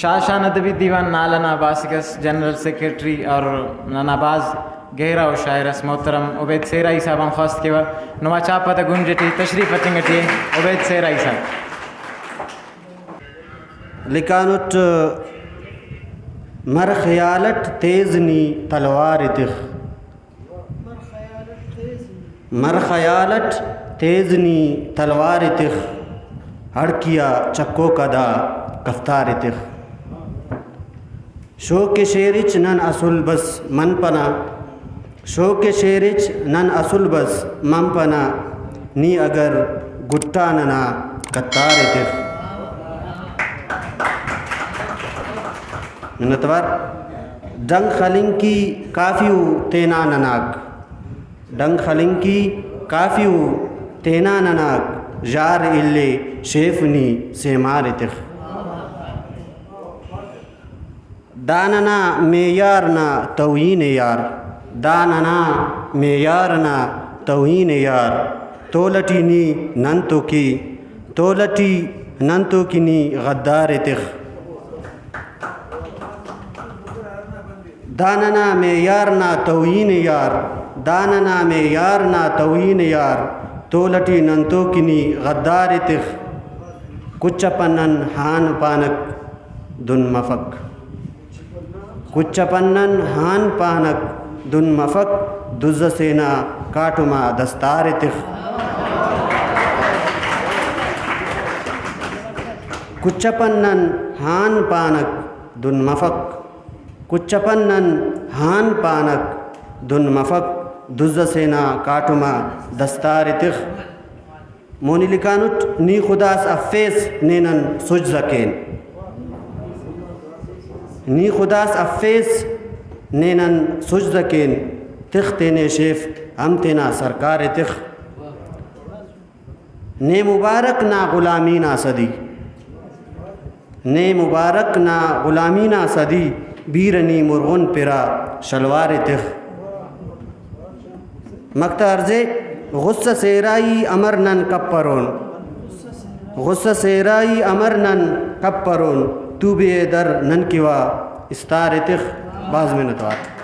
शाशान अदबी दीवान नालन अब्बासिकस general secretary और ननाबाज गहरा और शायरस मोहतरम उबैद सेराई साहब ख्वास्त के नुमा चापत गुंजटी तशरीफ अतिंगटी उबैद सेराई साहब लिकानुट मर ख्यालट तेजनी तलवार तिख मर ख्यालट तेजनी तलवार तिख हड़किया चक्को कदा कफ्तार तिख शोक शेरिच नन असुल बस मन पना शोक शेरिच नन असुल बस मन पना नी अगर गुट्टा नना कत्तार तिख नतवर डंग खलिंकी काफ़ियु तेना ननाक डंग खलिंकी काफ़ियु तेना ननाक जार इल्ले शेफनी से मार तिख दानना मेयार ना तौहीन यार दानना मेयार ना तौहीन यार तोलटी नी नंतो की तोलटी नंतो की नी गद्दार तिख दानना मेयार ना तौहीन यार दानना मेयार ना तौहीन यार तोलटी नंतो की नी गद्दार तिख कुच्चपन्नन हान पानक दुन मफक कुच्चपन्नन हान पानक दुन मफक दुज़ सेना काटुमा दस्तार तिख कुच्चपन्नन हान पानक दुन मफक कुच्चपन्नन हान पानक दुन मफक दुज़ सेना काटुमा दस्तार तिख मोनी लिकानुट नी खुदास अफ़ेस नेनन सुज जकेन नी खुदास अफ़ेस नेनन सुज जकेन तिख तेने शेफ हम तेना सरकार तिख ने मुबारक ना ग़ुलामी ना सदी ने मुबारक ना ग़ुलामी ना सदी बीरनी मुरगुन पिरा शलवार तिख मक्ता अर्ज़े गुस्सा सेराई अमरनन कप्परोन गुस्सा सेराई अमरनन कप्परोन तू बे दर नन किवा इस्तार तिख बाज़ में नतवात।